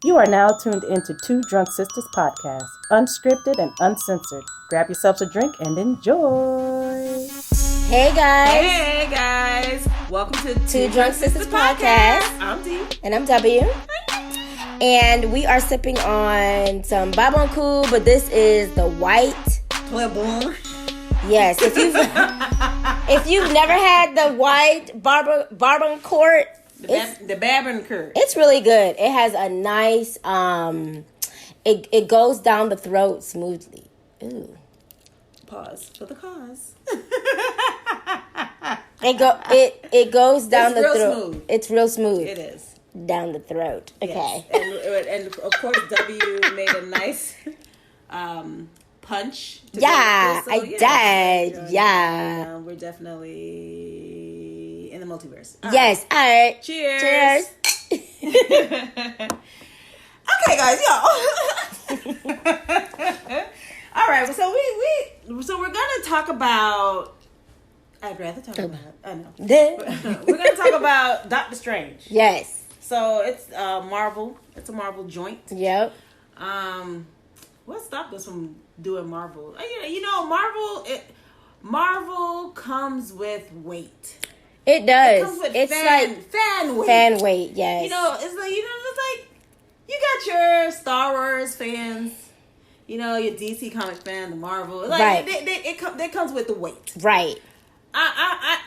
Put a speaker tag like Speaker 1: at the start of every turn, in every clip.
Speaker 1: You are now tuned into Two Drunk Sistas podcast, unscripted and uncensored. Grab yourselves a drink and enjoy.
Speaker 2: Hey guys.
Speaker 3: Hey guys. Welcome to
Speaker 2: Two Drunk Sistas podcast.
Speaker 3: I'm D.
Speaker 2: And I'm W. And we are sipping on some Babonku, but this is the white.
Speaker 3: Claiborne.
Speaker 2: Yes. If you've never had the white Barbancourt,
Speaker 3: The Baboncourt.
Speaker 2: it's really good. It has a nice it goes down the throat smoothly. Ooh.
Speaker 3: Pause for the cause.
Speaker 2: It goes down
Speaker 3: It's
Speaker 2: the
Speaker 3: real
Speaker 2: throat.
Speaker 3: smooth.
Speaker 2: It's real smooth.
Speaker 3: It is.
Speaker 2: Down the throat. Okay.
Speaker 3: Yes. And of course W made a nice punch. To
Speaker 2: Yeah,
Speaker 3: go with
Speaker 2: I
Speaker 3: this,
Speaker 2: did. Yeah.
Speaker 3: We're definitely in the multiverse.
Speaker 2: Yes. All right.
Speaker 3: Cheers. Okay, guys, y'all. All right, so we're gonna talk about. I'd rather talk about. I know. We're gonna talk about Doctor Strange.
Speaker 2: Yes.
Speaker 3: So it's Marvel. It's a Marvel joint.
Speaker 2: Yep.
Speaker 3: What stopped us from doing Marvel? You know, Marvel comes with weight.
Speaker 2: It does.
Speaker 3: It comes with
Speaker 2: It's
Speaker 3: fan weight.
Speaker 2: fan weight. Yes.
Speaker 3: You know, it's like you got your Star Wars fans, your DC comic fan, the Marvel. Like,
Speaker 2: right.
Speaker 3: It comes with the weight.
Speaker 2: Right.
Speaker 3: I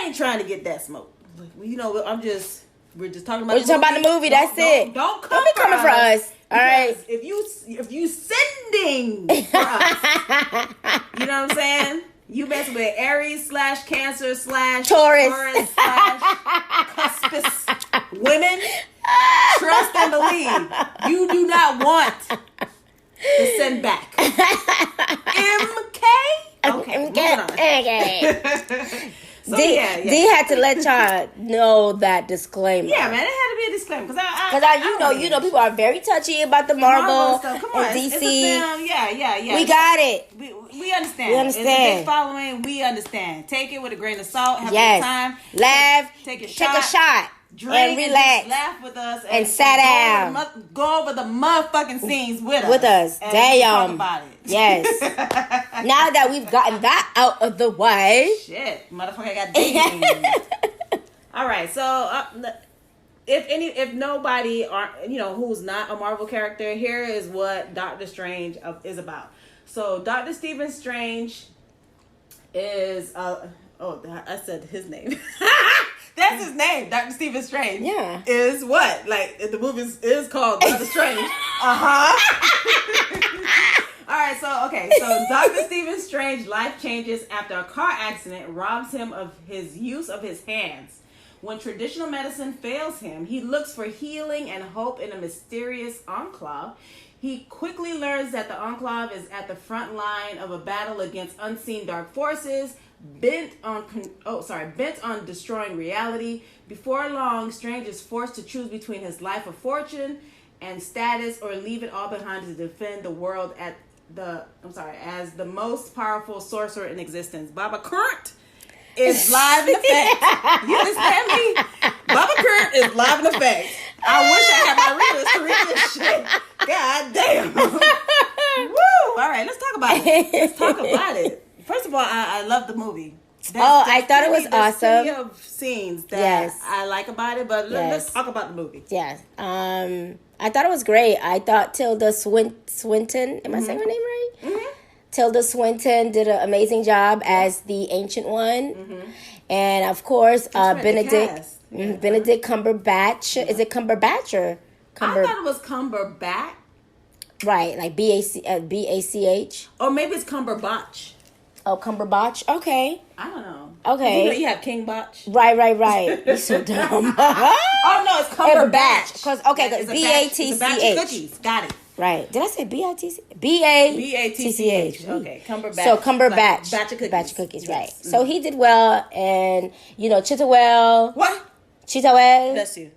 Speaker 3: ain't trying to get that smoke. Like, we're just talking about.
Speaker 2: We're just talking about the movie. That's it.
Speaker 3: Don't
Speaker 2: be coming for us. All right.
Speaker 3: If you sending for us, you know what I'm saying? You messing with Aries / Cancer /
Speaker 2: Taurus
Speaker 3: / Cuspis women. Trust and believe. You do not want to send back. MK? Okay. Moving on.
Speaker 2: Okay.
Speaker 3: So,
Speaker 2: D had to let y'all know that disclaimer.
Speaker 3: Yeah, man, it had to be a disclaimer because
Speaker 2: you know, people are very touchy about the Marvel
Speaker 3: stuff. Come on,
Speaker 2: and DC.
Speaker 3: It's a film. Yeah.
Speaker 2: We got it.
Speaker 3: We understand.
Speaker 2: We understand.
Speaker 3: It's a big following. We understand. Take it with a grain of salt. Have a good time.
Speaker 2: Laugh.
Speaker 3: Take a
Speaker 2: shot.
Speaker 3: Drink
Speaker 2: and relax.
Speaker 3: Laugh with us.
Speaker 2: And sit down.
Speaker 3: Go over the motherfucking scenes with us.
Speaker 2: With us.
Speaker 3: And
Speaker 2: Damn.
Speaker 3: talk about it.
Speaker 2: Yes. Now that we've gotten that out of the way.
Speaker 3: Shit. Motherfucker got dating. All right. So, if nobody who's not a Marvel character, here is what Doctor Strange is about. So Doctor Stephen Strange is I said his name. That's his name, Doctor Stephen Strange.
Speaker 2: Yeah.
Speaker 3: Is what? Like the movie is called Doctor Strange. All right, so Doctor Stephen Strange's life changes after a car accident robs him of his use of his hands. When traditional medicine fails him, he looks for healing and hope in a mysterious enclave. He quickly learns that the enclave is at the front line of a battle against unseen dark forces, bent on destroying reality. Before long, Strange is forced to choose between his life of fortune and status, or leave it all behind to defend the world as the most powerful sorcerer in existence. Baboncourt is live in effect. You understand me? Baboncourt is live in effect. I wish I had my readers to read this shit. God damn. Woo! All right, let's talk about it. First of all, I love the movie.
Speaker 2: I thought it was awesome.
Speaker 3: Plenty of scenes that I like about it, but let's talk about the movie.
Speaker 2: Yes. I thought it was great. I thought Tilda Swinton, am I saying her name right?
Speaker 3: Mm-hmm.
Speaker 2: Tilda Swinton did an amazing job as the Ancient One. Mm-hmm. And of course, Benedict Cumberbatch. Is it Cumberbatch or
Speaker 3: I thought it was Cumberbatch.
Speaker 2: Right, like B-A-C-H.
Speaker 3: Or maybe it's Cumberbatch.
Speaker 2: Oh, Cumberbatch? Okay.
Speaker 3: I don't know.
Speaker 2: Okay.
Speaker 3: You have King Botch.
Speaker 2: Right. You're so dumb.
Speaker 3: Oh, no, it's Cumberbatch.
Speaker 2: Because B-A-T-C-H.
Speaker 3: It's a batch of cookies. Got it.
Speaker 2: Right. Did I say B-I-T-C? B-A-T-C-H.
Speaker 3: Okay, Cumberbatch.
Speaker 2: So Cumberbatch.
Speaker 3: Batch of cookies.
Speaker 2: Batch of cookies, right.
Speaker 3: Yes.
Speaker 2: So he did well, and, Chitawell.
Speaker 3: What?
Speaker 2: Chitawell.
Speaker 3: Bless you.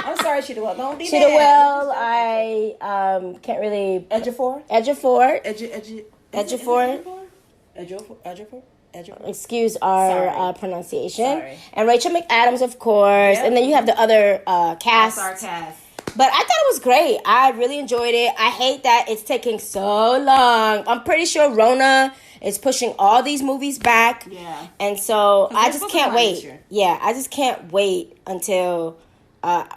Speaker 3: I'm sorry, Chitawell. Don't be mad.
Speaker 2: Chitawell, I can't really...
Speaker 3: Ejiofor?
Speaker 2: Ejiofor.
Speaker 3: Ejiofor?
Speaker 2: Excuse our
Speaker 3: Sorry.
Speaker 2: pronunciation.
Speaker 3: Sorry.
Speaker 2: And Rachel McAdams, of course.
Speaker 3: Yep.
Speaker 2: And then you have the other cast.
Speaker 3: That's our cast.
Speaker 2: But I thought it was great. I really enjoyed it. I hate that it's taking so long. I'm pretty sure Rona is pushing all these movies back.
Speaker 3: Yeah.
Speaker 2: And so I just
Speaker 3: supposed
Speaker 2: can't
Speaker 3: to come out
Speaker 2: wait.
Speaker 3: this year.
Speaker 2: Yeah, I just can't wait until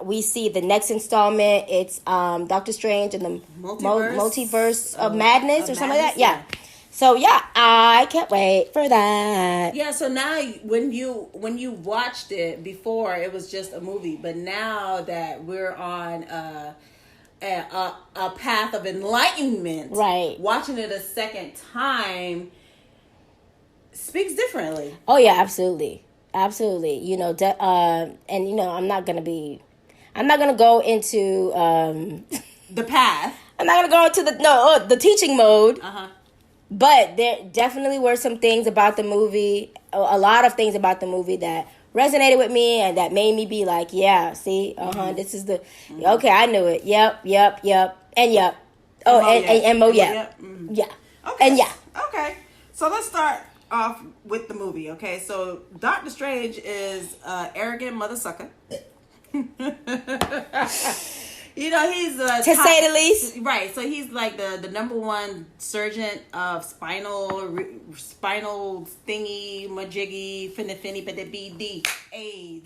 Speaker 2: we see the next installment. It's Doctor Strange and the Multiverse of Madness or something like that. Yeah. So yeah, I can't wait for that.
Speaker 3: Yeah, so now when you watched it before, it was just a movie, but now that we're on a path of enlightenment,
Speaker 2: right?
Speaker 3: Watching it a second time speaks differently.
Speaker 2: Oh yeah, absolutely. You know, and you know, I'm not gonna go into
Speaker 3: the path.
Speaker 2: I'm not gonna go into the teaching mode.
Speaker 3: Uh-huh.
Speaker 2: But there definitely were some things about the movie, a lot of things about the movie that resonated with me and that made me be like, yeah, see, this is the, okay, I knew it. Yep, and yep. Oh, and Mo, yeah.
Speaker 3: Mm-hmm.
Speaker 2: Yeah.
Speaker 3: Okay.
Speaker 2: And yeah.
Speaker 3: Okay. So let's start off with the movie, okay? So Doctor Strange is arrogant mother sucker. You know, he's
Speaker 2: to say the least.
Speaker 3: Right. So he's like the number one surgeon of spinal thingy majiggy finny bd. Hey,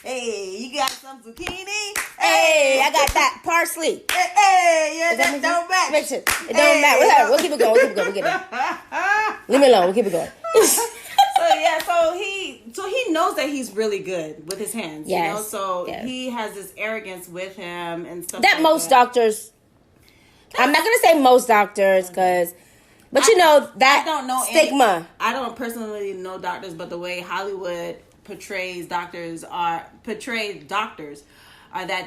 Speaker 3: hey, you got some zucchini?
Speaker 2: Hey, I got that parsley.
Speaker 3: Hey, yeah, that don't match.
Speaker 2: Richard, it don't matter. Whatever. We'll keep it going. We'll get it. Leave me alone. We'll keep it going.
Speaker 3: So he knows that he's really good with his hands.
Speaker 2: Yes.
Speaker 3: You know, so he has this arrogance with him and stuff.
Speaker 2: That
Speaker 3: like
Speaker 2: most
Speaker 3: that.
Speaker 2: doctors. I'm not gonna say most doctors, but you know that
Speaker 3: I don't know
Speaker 2: stigma.
Speaker 3: I don't personally know doctors, but the way Hollywood portrays doctors are that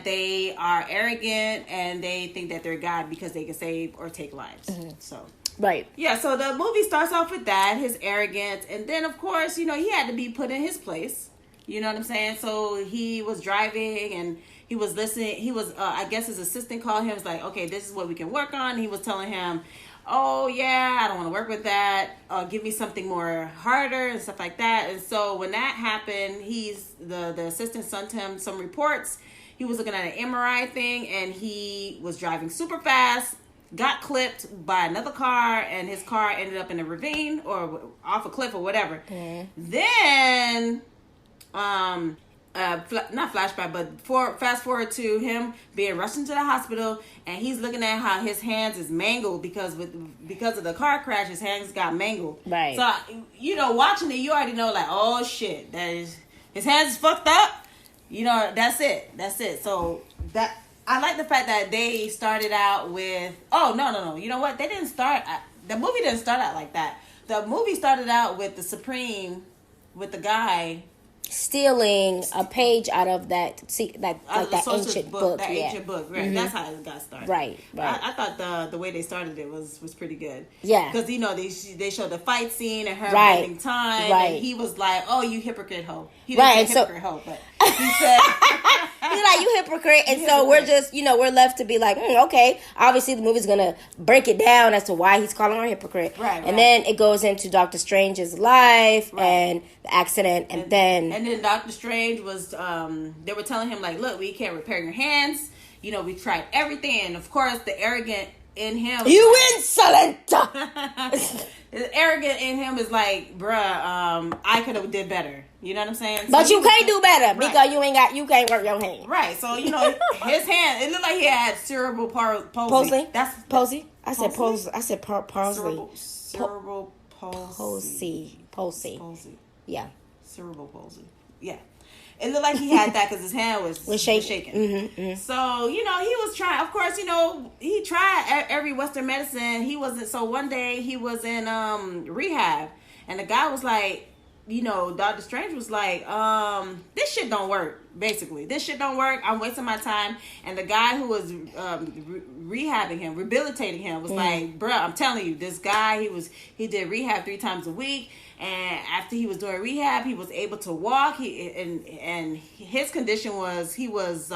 Speaker 3: they are arrogant and they think that they're God because they can save or take lives. Mm-hmm. So.
Speaker 2: Right.
Speaker 3: Yeah, so the movie starts off with that, his arrogance, and then of course, you know, he had to be put in his place. You know what I'm saying? So he was driving and he was listening. He was, I guess his assistant called him. Was like, okay, this is what we can work on. He was telling him, oh yeah, I don't want to work with that. Give me something more harder and stuff like that. And so when that happened, the assistant sent him some reports. He was looking at an MRI thing and he was driving super fast. Got clipped by another car, and his car ended up in a ravine or off a cliff or whatever. Mm. Then, not flashback, but fast forward to him being rushed into the hospital, and he's looking at how his hands is mangled because of the car crash. His hands got mangled.
Speaker 2: Right.
Speaker 3: So you know, watching it, you already know like, oh shit, his hands is fucked up. You know, that's it. So that. I like the fact that they started out with, oh, no. You know what? The movie didn't start out like that. The movie started out with the Supreme, with the guy
Speaker 2: stealing a page out of that ancient book.
Speaker 3: That ancient book, right? Mm-hmm. That's how it got started.
Speaker 2: Right.
Speaker 3: I thought the way they started it was pretty good.
Speaker 2: Yeah.
Speaker 3: Because, you know, they showed the fight scene and her
Speaker 2: right.
Speaker 3: spending time.
Speaker 2: Right.
Speaker 3: And he was like, oh, you hypocrite hoe. He
Speaker 2: didn't
Speaker 3: say hypocrite hoe, but he said...
Speaker 2: He's like, you hypocrite. And so we're just, you know, we're left to be like, okay, obviously the movie's going to break it down as to why he's calling her a hypocrite.
Speaker 3: Right.
Speaker 2: And then it goes into Doctor Strange's life and the accident. And then
Speaker 3: Doctor Strange was, they were telling him, like, look, we can't repair your hands. You know, we tried everything. And, of course, the arrogant in him.
Speaker 2: You insolent!
Speaker 3: The arrogant in him is like, bruh, I could have did better. You know what I'm saying?
Speaker 2: But
Speaker 3: so
Speaker 2: you can't do better because you can't work your hand.
Speaker 3: Right. So, you know, his hand, it looked like he had cerebral palsy.
Speaker 2: That's palsy? I said palsy. I said parsley.
Speaker 3: Cerebral palsy.
Speaker 2: Palsy. Yeah.
Speaker 3: Cerebral palsy. Yeah. It looked like he had that because his hand was shaking.
Speaker 2: Mm-hmm.
Speaker 3: So, you know, he was trying. Of course, you know, he tried every Western medicine. He wasn't. So one day he was in rehab, and the guy was like, you know, Doctor Strange was like, this shit don't work. Basically, this shit don't work. I'm wasting my time. And the guy who was rehabilitating him was like, bruh, I'm telling you, this guy, he did rehab 3 times a week. And after he was doing rehab, he was able to walk. And his condition was he was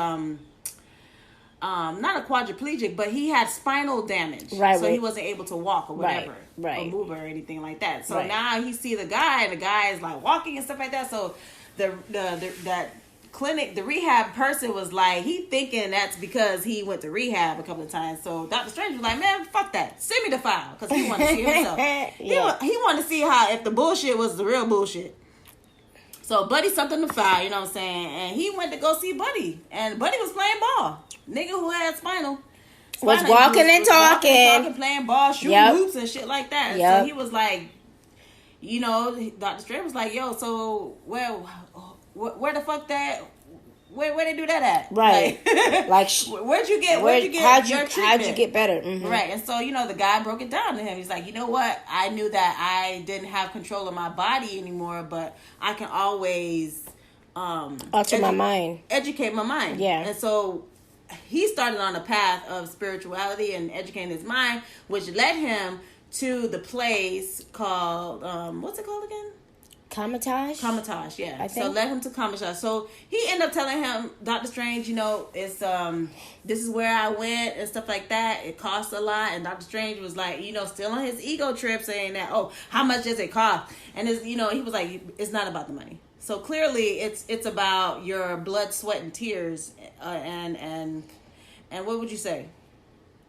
Speaker 3: not a quadriplegic, but he had spinal damage.
Speaker 2: Right.
Speaker 3: So he wasn't able to walk or whatever.
Speaker 2: Right.
Speaker 3: Or move or anything like that. So now he see the guy, and the guy is like walking and stuff like that. So that clinic, the rehab person was like, he thinking that's because he went to rehab a couple of times. So Dr. Strange was like, man, fuck that. Send me the file. Because he wanted to see himself. He wanted to see how, if the bullshit was the real bullshit. So Buddy something to file, you know what I'm saying? And he went to go see Buddy. And Buddy was playing ball. Nigga who had spinal
Speaker 2: was walking and talking.
Speaker 3: Playing ball, shooting hoops and shit like that.
Speaker 2: Yep.
Speaker 3: So he was like, you know, Dr. Strange was like, yo, so where the fuck that? Where they do that at?
Speaker 2: Right. Like,
Speaker 3: where'd you get your treatment?
Speaker 2: How'd you get better? Mm-hmm.
Speaker 3: Right. And so, you know, the guy broke it down to him. He's like, you know what? I knew that I didn't have control of my body anymore, but I can always
Speaker 2: alter my mind.
Speaker 3: Educate my mind.
Speaker 2: Yeah.
Speaker 3: And so he started on a path of spirituality and educating his mind, which led him to the place called what's it called again? Kamatage, yeah.
Speaker 2: I think.
Speaker 3: So led him to Kamatage. So he ended up telling him, Dr. Strange, you know, it's this is where I went and stuff like that. It costs a lot. And Dr. Strange was like, you know, still on his ego trip, saying that, oh, how much does it cost? And it's, you know, he was like, it's not about the money. So clearly it's about your blood, sweat, and tears, and what would you say?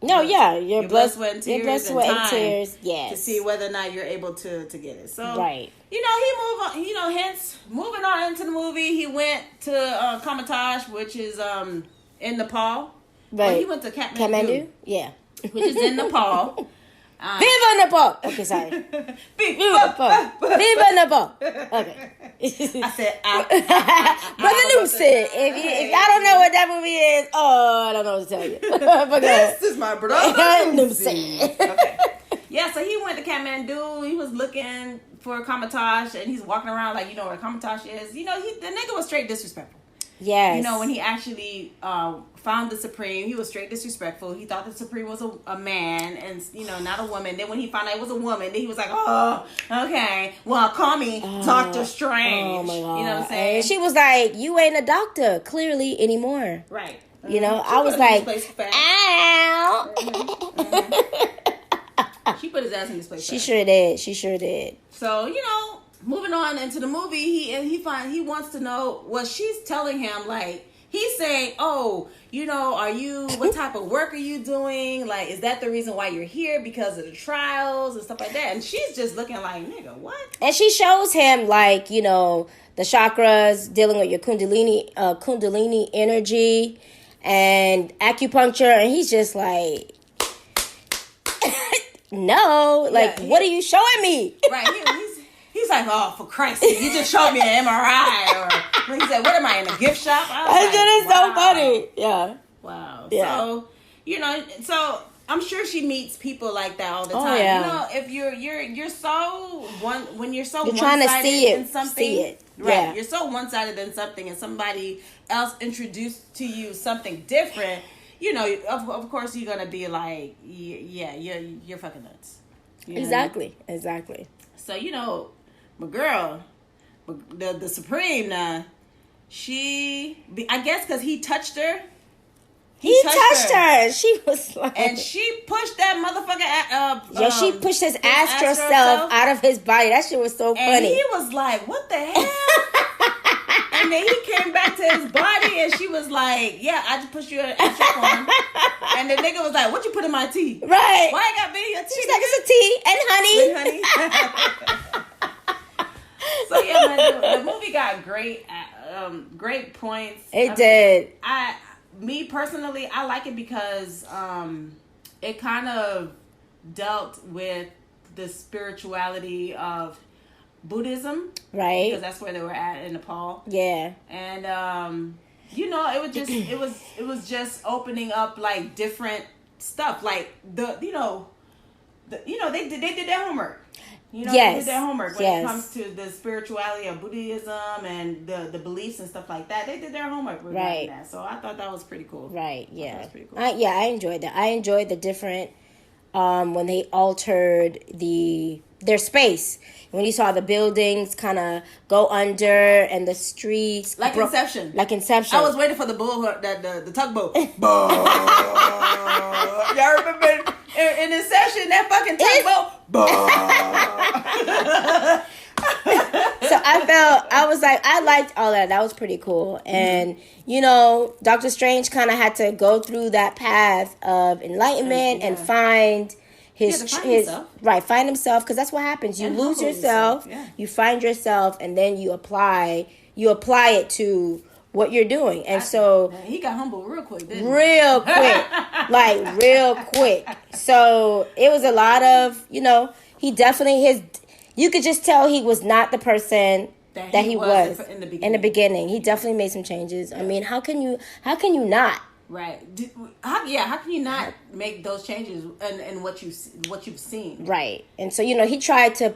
Speaker 2: No, yeah, your blood,
Speaker 3: sweat, and tears,
Speaker 2: your blood, sweat, and tears. Yes,
Speaker 3: to see whether or not you're able to get it. So
Speaker 2: right,
Speaker 3: you know, he moved on. You know, hence moving on into the movie, he went to Kamatage, which is in Nepal.
Speaker 2: Right,
Speaker 3: well, he went to Kathmandu,
Speaker 2: yeah,
Speaker 3: which is in Nepal.
Speaker 2: Viva Nepal! Okay, sorry. Viva Nepal! Viva Nepal! Okay.
Speaker 3: I said,
Speaker 2: Brother Luke said, if y'all don't know what that movie is, I don't know what to tell you.
Speaker 3: This is my brother Luke.
Speaker 2: Okay.
Speaker 3: Yeah, so he went to Kathmandu. He was looking for Kamatage, and he's walking around like, you know where Kamatage is. You know, the nigga was straight disrespectful.
Speaker 2: Yes.
Speaker 3: You know, when he actually found the Supreme, he was straight disrespectful. He thought the Supreme was a man and, you know, not a woman. Then when he found out it was a woman, then he was like, oh, okay, well, call me Dr. Strange.
Speaker 2: Oh, my God.
Speaker 3: You know what I'm saying?
Speaker 2: And she was like, you ain't a doctor, clearly, anymore.
Speaker 3: Right.
Speaker 2: You know, I was like, ow.
Speaker 3: She put his ass in this place.
Speaker 2: She sure did.
Speaker 3: So, you know, moving on into the movie, he wants to know what she's telling him. Like, he's saying, oh, you know, what type of work are you doing? Like, is that the reason why you're here? Because of the trials and stuff like that? And she's just looking like, nigga, what?
Speaker 2: And she shows him, like, you know, the chakras, dealing with your kundalini energy and acupuncture. And he's just like, no, like, what are you showing me?
Speaker 3: Right, he's like, oh, for Christ's sake, you just showed me an MRI. Or he said, what am I, in a gift shop?
Speaker 2: That shit is so funny. Yeah.
Speaker 3: Wow.
Speaker 2: Yeah.
Speaker 3: So, you know, I'm sure she meets people like that all the time.
Speaker 2: Yeah.
Speaker 3: You know, if you're so when you're so
Speaker 2: you're trying to see it,
Speaker 3: in something,
Speaker 2: see it.
Speaker 3: Right.
Speaker 2: Yeah.
Speaker 3: You're so one-sided in something, and somebody else introduced to you something different. You know, of course, you're gonna be like, yeah, you're fucking nuts. You know?
Speaker 2: Exactly.
Speaker 3: So, you know, my girl, the Supreme now, I guess because he touched her.
Speaker 2: He touched her. She was like,
Speaker 3: and she pushed that motherfucker.
Speaker 2: She pushed his astral self out of his body. That shit was so funny.
Speaker 3: And he was like, "What the hell?" And then he came back to his body, and she was like, "Yeah, I just pushed you in astral form." And the nigga was like, "What you put in my tea?"
Speaker 2: Right?
Speaker 3: Why I got me a tea?
Speaker 2: She's like, "It's a tea and honey."
Speaker 3: So yeah, man, the movie got great points.
Speaker 2: It did.
Speaker 3: Me personally, I like it because it kind of dealt with the spirituality of Buddhism,
Speaker 2: right?
Speaker 3: Because that's where they were at in Nepal.
Speaker 2: Yeah,
Speaker 3: and you know, it was just opening up like different stuff, like they did their homework. You know, they did their homework when it comes to the spirituality of Buddhism and the beliefs and stuff like that. They did their homework regarding that. So I thought that was pretty cool.
Speaker 2: Right, yeah.
Speaker 3: That was pretty cool.
Speaker 2: I enjoyed that. I enjoyed the different when they altered their space. When you saw the buildings kind of go under and the streets
Speaker 3: like Inception.
Speaker 2: Like Inception.
Speaker 3: I was waiting for the bull, the tugboat. Y'all remember in Inception that fucking tugboat?
Speaker 2: So I liked all that. That was pretty cool. And, Doctor Strange kind of had to go through that path of enlightenment and find find himself, because that's what happens. You lose yourself, you find yourself, and then you apply it to what you're doing. And
Speaker 3: he got humble real quick, didn't he?
Speaker 2: Real quick. Like real quick. So it was a lot of, he definitely you could just tell he was not the person that he was in the beginning. He definitely made some changes. I mean, how can you not?
Speaker 3: Right. How can you not make those changes in what you've seen?
Speaker 2: Right. And so, he tried to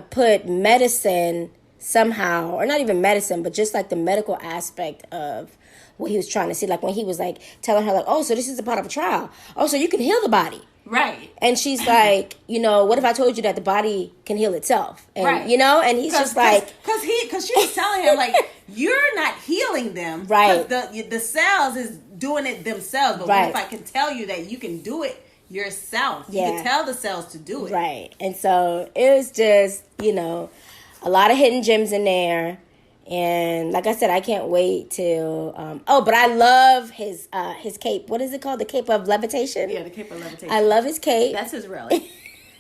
Speaker 2: put medicine somehow, or not even medicine, but just like the medical aspect of what he was trying to see. Like when he was like telling her like, oh, so this is a part of a trial. Oh, so you can heal the body.
Speaker 3: Right.
Speaker 2: And she's like, what if I told you that the body can heal itself? And,
Speaker 3: right.
Speaker 2: And he's just like...
Speaker 3: Because she was telling him, like, you're not healing them.
Speaker 2: Right.
Speaker 3: The cells is doing it themselves. But what if I can tell you that you can do it yourself? You can tell the cells to do it.
Speaker 2: Right. And so it was just, a lot of hidden gems in there. And like I said, I can't wait till... but I love his cape. What is it called? The cape of levitation?
Speaker 3: Yeah, the cape of levitation.
Speaker 2: I love his cape.
Speaker 3: That's his relic.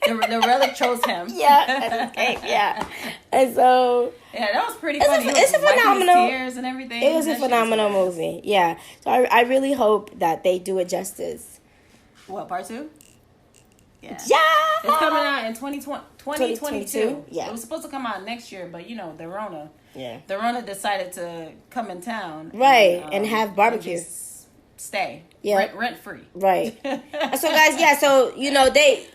Speaker 3: the relic chose him.
Speaker 2: Yeah, that's his cape, yeah. And so...
Speaker 3: Yeah, that was pretty funny.
Speaker 2: It's a phenomenal...
Speaker 3: Tears and everything.
Speaker 2: It was a phenomenal movie, yeah. So I really hope that they do it justice.
Speaker 3: What, part 2? Yeah.
Speaker 2: It's
Speaker 3: coming out in 2022.
Speaker 2: Yeah.
Speaker 3: It was supposed to come out next year, but the Rona.
Speaker 2: Yeah.
Speaker 3: The Rona decided to come in town.
Speaker 2: Right. And have barbecue.
Speaker 3: And stay.
Speaker 2: Yeah.
Speaker 3: Rent free.
Speaker 2: Right. So guys,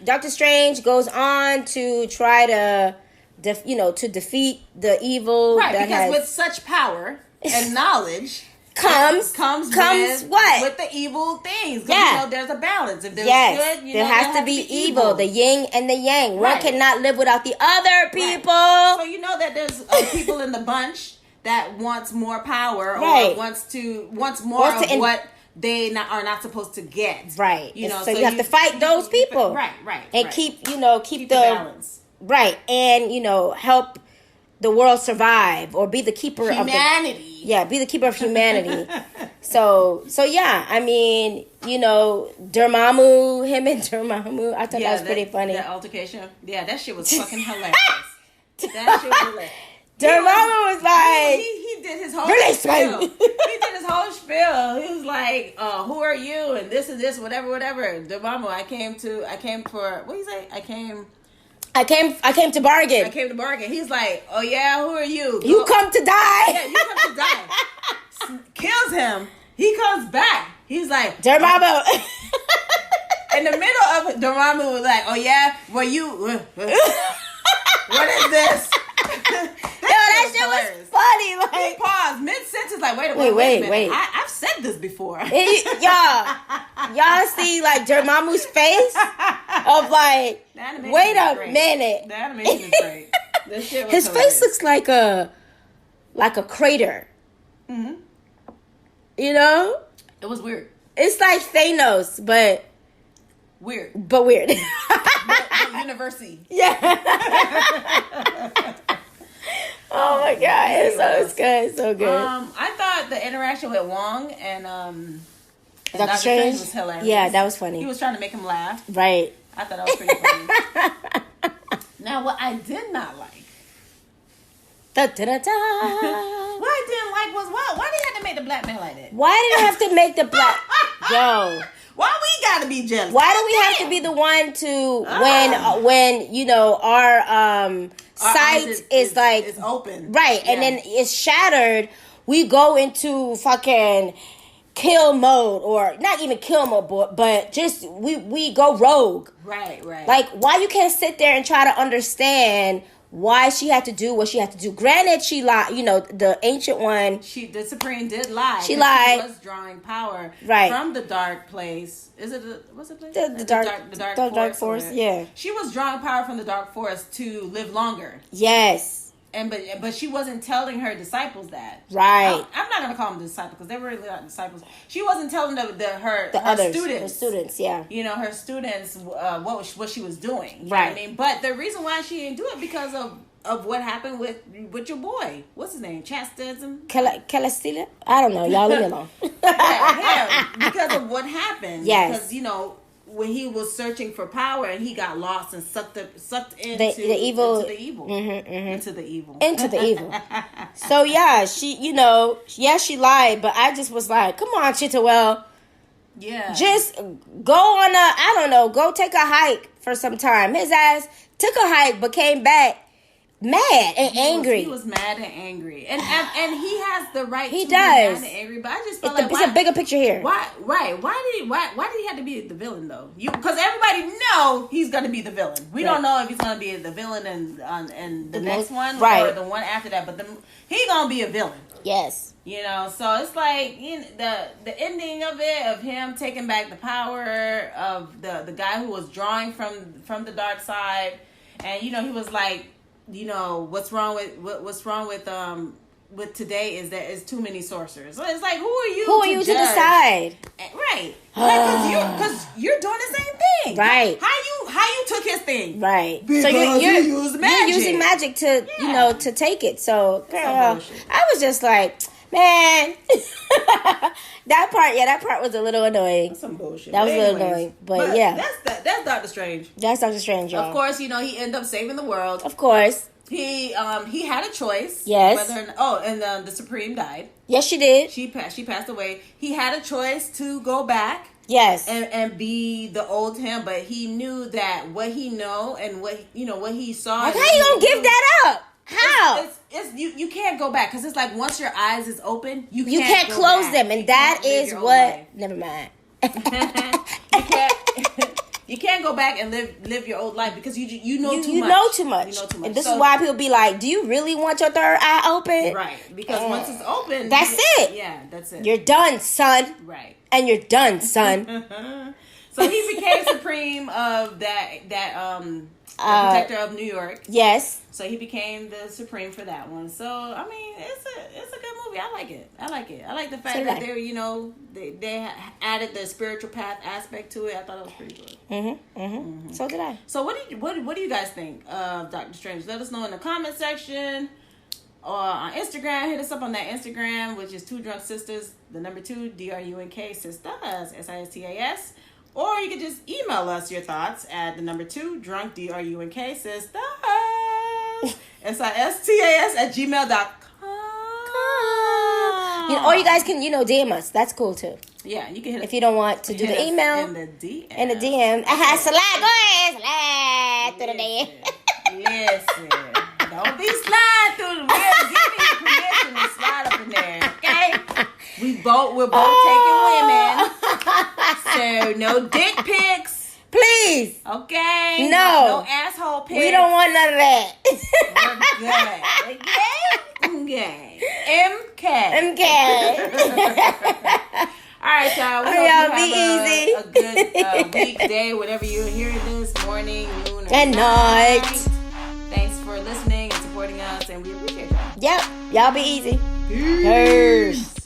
Speaker 2: Doctor Strange goes on to try to defeat the evil.
Speaker 3: Right, because with such power and knowledge
Speaker 2: comes what?
Speaker 3: With the evil things.
Speaker 2: Yeah.
Speaker 3: There's a balance. If there's good,
Speaker 2: there has to be evil. The yin and the yang.
Speaker 3: Right.
Speaker 2: One cannot live without the other people.
Speaker 3: Right. So you know that there's people in the bunch that wants more power or wants more of what they are not supposed to get.
Speaker 2: Right. So you have to fight those people.
Speaker 3: Right.
Speaker 2: And keep the
Speaker 3: balance.
Speaker 2: Right. And help the world survive, or be the keeper of
Speaker 3: humanity.
Speaker 2: Be the keeper of humanity. So yeah, I mean, Dormammu, him and Dormammu, I thought that was pretty funny.
Speaker 3: That altercation, that shit was fucking hilarious. That shit was hilarious.
Speaker 2: Dormammu was like,
Speaker 3: he did his whole spiel. He did his whole spiel. He was like, who are you? And this and this, whatever. Dormammu, I came for, what do you say? I came to bargain. He's like, oh yeah, who are you?
Speaker 2: You come to die.
Speaker 3: Yeah, you come to die. Kills him. He comes back. He's like,
Speaker 2: Dormammu.
Speaker 3: In the middle of it, Dormammu was like, oh yeah, well you, what is this?
Speaker 2: That shit was funny. Like,
Speaker 3: he paused mid-sentence, like, wait a minute. I've said this before.
Speaker 2: Y'all see like Dormammu's face of like, wait a minute.
Speaker 3: The animation is great. This shit was
Speaker 2: his
Speaker 3: hilarious.
Speaker 2: face looks like a crater.
Speaker 3: Mm-hmm.
Speaker 2: It
Speaker 3: was weird.
Speaker 2: It's like Thanos, but
Speaker 3: weird.
Speaker 2: But
Speaker 3: university.
Speaker 2: Yeah. Oh my god, it's good, so good.
Speaker 3: I thought the interaction with Wong and
Speaker 2: Doctor Strange
Speaker 3: was hilarious.
Speaker 2: Yeah, that was funny.
Speaker 3: He was trying to make him laugh.
Speaker 2: Right.
Speaker 3: I thought that was pretty funny. Now, what I did not like.
Speaker 2: Da, da, da, da.
Speaker 3: What I didn't like was what? Why did they have to make the black man like that?
Speaker 2: Why did they have to make the black? Yo.
Speaker 3: Why we gotta be jealous?
Speaker 2: Why do we have to be the one to when our sight is like
Speaker 3: it's open,
Speaker 2: right, and then it's shattered? We go into fucking kill mode, or not even kill mode, but just we go rogue.
Speaker 3: Right.
Speaker 2: Like, why you can't sit there and try to understand why she had to do what she had to do. Granted, she lied. You know, the ancient one.
Speaker 3: The Supreme did lie.
Speaker 2: She lied.
Speaker 3: She was drawing power
Speaker 2: right
Speaker 3: from the dark place. Is it? What's it?
Speaker 2: The dark forest. Yeah.
Speaker 3: She was drawing power from the dark forest to live longer.
Speaker 2: Yes.
Speaker 3: But she wasn't telling her disciples that.
Speaker 2: Right.
Speaker 3: I'm not gonna call them disciples because they were really not disciples. She wasn't telling her students.
Speaker 2: Yeah.
Speaker 3: You know, her students what she was doing. You
Speaker 2: right.
Speaker 3: know what I mean, but the reason why she didn't do it because of what happened with your boy. What's his name? Chastism?
Speaker 2: Calistila? I don't know. Y'all leave me alone.
Speaker 3: Yeah, because of what happened.
Speaker 2: Yes.
Speaker 3: Because, you know, when he was searching for power and he got lost and sucked into
Speaker 2: the evil.
Speaker 3: Into the evil. Into the evil.
Speaker 2: Into the evil. So, yeah, she, you know, she lied, but I just was like, come on, Chitawell.
Speaker 3: Yeah.
Speaker 2: Just go go take a hike for some time. His ass took a hike but came back mad and angry.
Speaker 3: He was mad and angry, and he has the right.
Speaker 2: He
Speaker 3: to
Speaker 2: does.
Speaker 3: Be mad and angry, but I just feel
Speaker 2: it's a bigger picture here.
Speaker 3: Why? Right? Why did he have to be the villain though? Because everybody know he's gonna be the villain. We don't know if he's gonna be the villain and the next one or the one after that, but he gonna be a villain.
Speaker 2: Yes.
Speaker 3: You know, so it's like the ending of it, of him taking back the power of the guy who was drawing from the dark side, and you know he was like, you know, what's wrong with today is that it's too many sorcerers. So it's like, who are you to decide? Right. Because you're doing the same thing.
Speaker 2: Right.
Speaker 3: How you took his thing.
Speaker 2: Right.
Speaker 3: Because
Speaker 2: so you're
Speaker 3: using
Speaker 2: magic to, you know, to take it. So, girl, I was just like, man. that part was a little annoying.
Speaker 3: That's some bullshit.
Speaker 2: That was a little annoying. But yeah.
Speaker 3: That's Doctor Strange.
Speaker 2: That's Doctor Strange, y'all.
Speaker 3: Of course, you know, he ended up saving the world.
Speaker 2: Of course.
Speaker 3: He had a choice.
Speaker 2: Yes.
Speaker 3: The Supreme died.
Speaker 2: Yes, she did.
Speaker 3: She passed away. He had a choice to go back.
Speaker 2: Yes.
Speaker 3: And be the old him, but he knew that what he know and what he saw.
Speaker 2: Like, how you gonna give that up? How?
Speaker 3: You can't go back because it's like once your eyes is open, you
Speaker 2: can't close back. Them, and you that is what. Never mind.
Speaker 3: You can't go back and live your old life because you know too much.
Speaker 2: You know too much. And this is why people be like, do you really want your third eye open?
Speaker 3: Right. Because once it's open,
Speaker 2: that's it.
Speaker 3: Yeah, that's it.
Speaker 2: You're done, son.
Speaker 3: Right.
Speaker 2: And you're done, son.
Speaker 3: So he became supreme of that protector of New York.
Speaker 2: Yes.
Speaker 3: So he became the supreme for that one. So I mean, it's a good movie. I like it. I like the fact that they added the spiritual path aspect to it. I thought it was pretty good.
Speaker 2: So did I.
Speaker 3: So what do you guys think of Doctor Strange? Let us know in the comment section or on Instagram. Hit us up on that Instagram, which is 2 Drunk Sisters, the number 2 DRUNK Sistas SISTAS. Or you can just email us your thoughts at the number 2 drunk DRUNK Sistas SISTAS at gmail.com.
Speaker 2: Or you guys can, DM us. That's cool too.
Speaker 3: Yeah, you can hit us.
Speaker 2: If you don't want to do the email.
Speaker 3: In the DM.
Speaker 2: Slide. Go ahead. Slide through the DM.
Speaker 3: Listen. Don't be slide through. We're giving you permission to slide up in there. Okay? We're both taking women. So no dick pics.
Speaker 2: Please.
Speaker 3: Okay?
Speaker 2: No.
Speaker 3: No asshole pics.
Speaker 2: We don't want none of that.
Speaker 3: We're good. Okay? MK. All right, y'all. We hope you have a good weekday, whatever you're hearing this, morning, noon, or
Speaker 2: and night.
Speaker 3: Thanks for listening and supporting us, and we appreciate y'all.
Speaker 2: Yep. Y'all be easy.
Speaker 3: Peace.